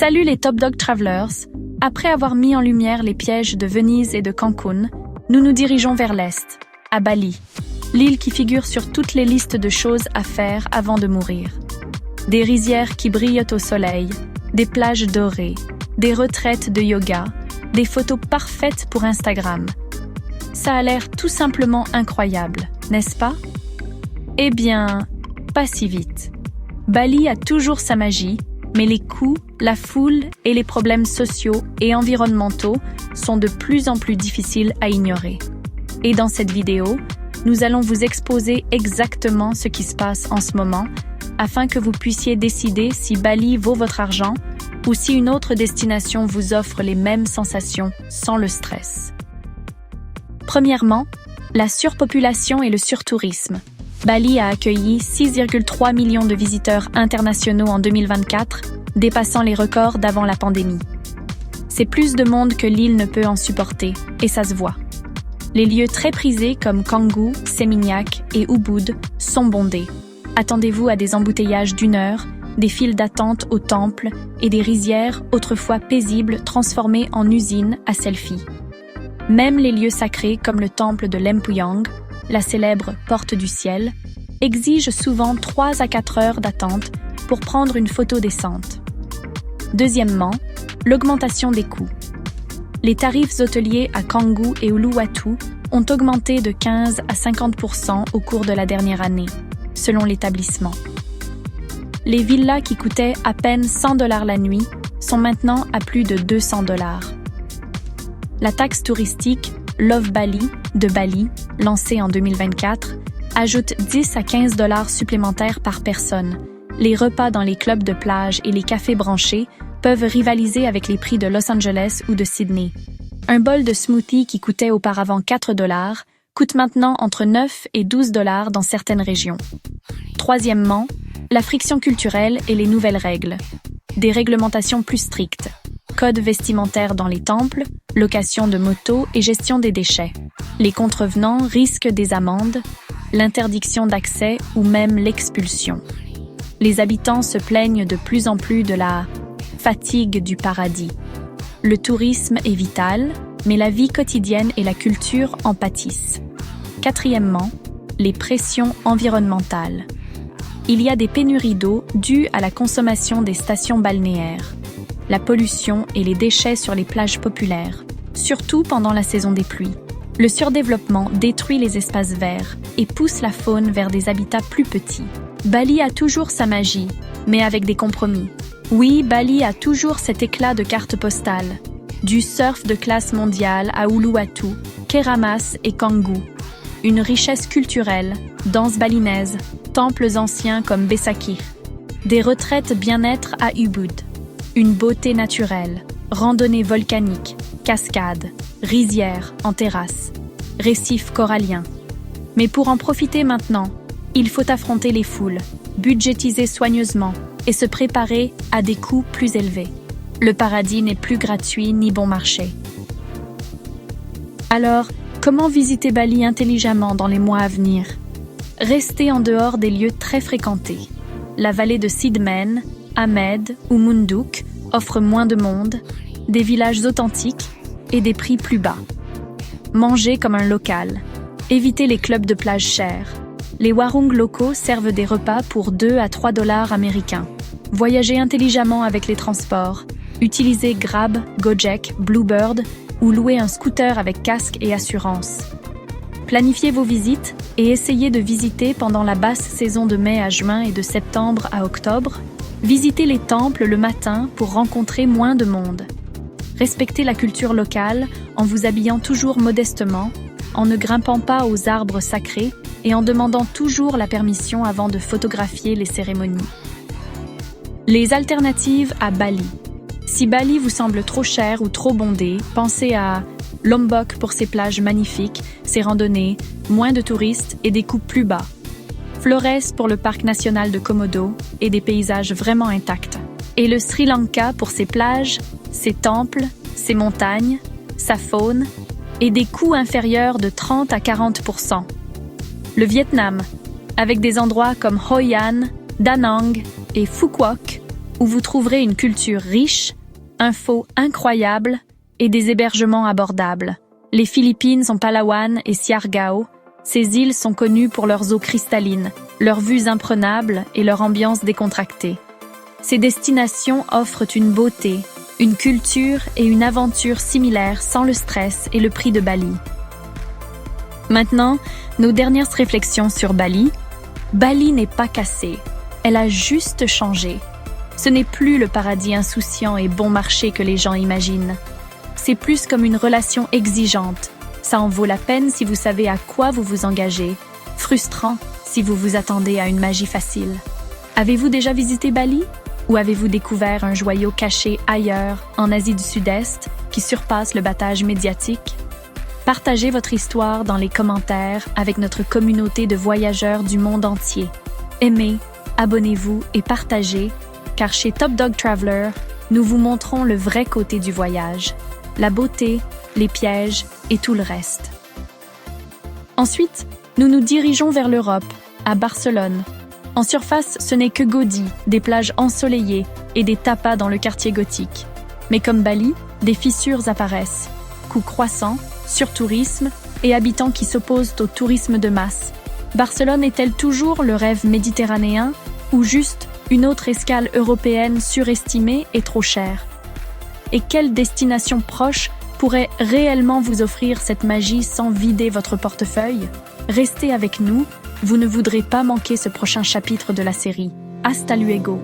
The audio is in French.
Salut les Top Dog Travelers. Après avoir mis en lumière les pièges de Venise et de Cancun, nous nous dirigeons vers l'est, à Bali, l'île qui figure sur toutes les listes de choses à faire avant de mourir. Des rizières qui brillent au soleil, des plages dorées, des retraites de yoga, des photos parfaites pour Instagram. Ça a l'air tout simplement incroyable, n'est-ce pas? Eh bien, pas si vite. Bali a toujours sa magie, mais les coûts, la foule et les problèmes sociaux et environnementaux sont de plus en plus difficiles à ignorer. Et dans cette vidéo, nous allons vous exposer exactement ce qui se passe en ce moment afin que vous puissiez décider si Bali vaut votre argent ou si une autre destination vous offre les mêmes sensations sans le stress. Premièrement, la surpopulation et le surtourisme. Bali a accueilli 6,3 millions de visiteurs internationaux en 2024, dépassant les records d'avant la pandémie. C'est plus de monde que l'île ne peut en supporter, et ça se voit. Les lieux très prisés comme Canggu, Seminyak et Ubud sont bondés. Attendez-vous à des embouteillages d'1 heure, des files d'attente au temple et des rizières autrefois paisibles transformées en usines à selfies. Même les lieux sacrés comme le temple de Lempuyang, la célèbre Porte du Ciel, exige souvent 3 à 4 heures d'attente pour prendre une photo décente. Deuxièmement, l'augmentation des coûts. Les tarifs hôteliers à Canggu et Uluwatu ont augmenté de 15 à 50% au cours de la dernière année, selon l'établissement. Les villas qui coûtaient à peine $100 la nuit sont maintenant à plus de $200. La taxe touristique Love Bali de Bali, lancée en 2024, ajoute 10 à 15 $ supplémentaires par personne. Les repas dans les clubs de plage et les cafés branchés peuvent rivaliser avec les prix de Los Angeles ou de Sydney. Un bol de smoothie qui coûtait auparavant 4 $ coûte maintenant entre 9 et 12 $ dans certaines régions. Troisièmement, la friction culturelle et les nouvelles règles. Des réglementations plus strictes. Code vestimentaire dans les temples, location de motos et gestion des déchets. Les contrevenants risquent des amendes, l'interdiction d'accès ou même l'expulsion. Les habitants se plaignent de plus en plus de la fatigue du paradis. Le tourisme est vital, mais la vie quotidienne et la culture en pâtissent. Quatrièmement, les pressions environnementales. Il y a des pénuries d'eau dues à la consommation des stations balnéaires, la pollution et les déchets sur les plages populaires, surtout pendant la saison des pluies. Le surdéveloppement détruit les espaces verts et pousse la faune vers des habitats plus petits. Bali a toujours sa magie, mais avec des compromis. Oui, Bali a toujours cet éclat de carte postale. Du surf de classe mondiale à Uluwatu, Keramas et Canggu. Une richesse culturelle, danse balinaise, temples anciens comme Besakih. Des retraites bien-être à Ubud. Une beauté naturelle, randonnée volcanique, cascades, rizières en terrasse, récifs coralliens. Mais pour en profiter maintenant, il faut affronter les foules, budgétiser soigneusement et se préparer à des coûts plus élevés. Le paradis n'est plus gratuit ni bon marché. Alors, comment visiter Bali intelligemment dans les mois à venir? Restez en dehors des lieux très fréquentés. La vallée de Sidmen, Ahmed ou Munduk offrent moins de monde, des villages authentiques et des prix plus bas. Mangez comme un local. Évitez les clubs de plage chers. Les warung locaux servent des repas pour 2 à 3 $ américains. Voyagez intelligemment avec les transports. Utilisez Grab, Gojek, Bluebird ou louez un scooter avec casque et assurance. Planifiez vos visites et essayez de visiter pendant la basse saison de mai à juin et de septembre à octobre. Visitez les temples le matin pour rencontrer moins de monde. Respectez la culture locale en vous habillant toujours modestement, en ne grimpant pas aux arbres sacrés et en demandant toujours la permission avant de photographier les cérémonies. Les alternatives à Bali. Si Bali vous semble trop cher ou trop bondé, pensez à Lombok pour ses plages magnifiques, ses randonnées, moins de touristes et des coûts plus bas. Flores pour le parc national de Komodo et des paysages vraiment intacts. Et le Sri Lanka pour ses plages, ses temples, ses montagnes, sa faune et des coûts inférieurs de 30 à 40%. Le Vietnam, avec des endroits comme Hoi An, Da Nang et Phu Quoc, où vous trouverez une culture riche, infos incroyables et des hébergements abordables. Les Philippines sont Palawan et Siargao. Ces îles sont connues pour leurs eaux cristallines, leurs vues imprenables et leur ambiance décontractée. Ces destinations offrent une beauté, une culture et une aventure similaires sans le stress et le prix de Bali. Maintenant, nos dernières réflexions sur Bali. Bali n'est pas cassée, elle a juste changé. Ce n'est plus le paradis insouciant et bon marché que les gens imaginent. C'est plus comme une relation exigeante. Ça en vaut la peine si vous savez à quoi vous vous engagez. Frustrant si vous vous attendez à une magie facile. Avez-vous déjà visité Bali? Ou avez-vous découvert un joyau caché ailleurs, en Asie du Sud-Est, qui surpasse le battage médiatique? Partagez votre histoire dans les commentaires avec notre communauté de voyageurs du monde entier. Aimez, abonnez-vous et partagez, car chez Top Dog Traveler, nous vous montrons le vrai côté du voyage, la beauté, les pièges et tout le reste. Ensuite, nous nous dirigeons vers l'Europe, à Barcelone. En surface, ce n'est que Gaudi, des plages ensoleillées et des tapas dans le quartier gothique. Mais comme Bali, des fissures apparaissent. Coûts croissants, surtourisme et habitants qui s'opposent au tourisme de masse. Barcelone est-elle toujours le rêve méditerranéen ou juste une autre escale européenne surestimée et trop chère? Et quelle destination proche pourrait réellement vous offrir cette magie sans vider votre portefeuille? Restez avec nous, vous ne voudrez pas manquer ce prochain chapitre de la série. Hasta luego!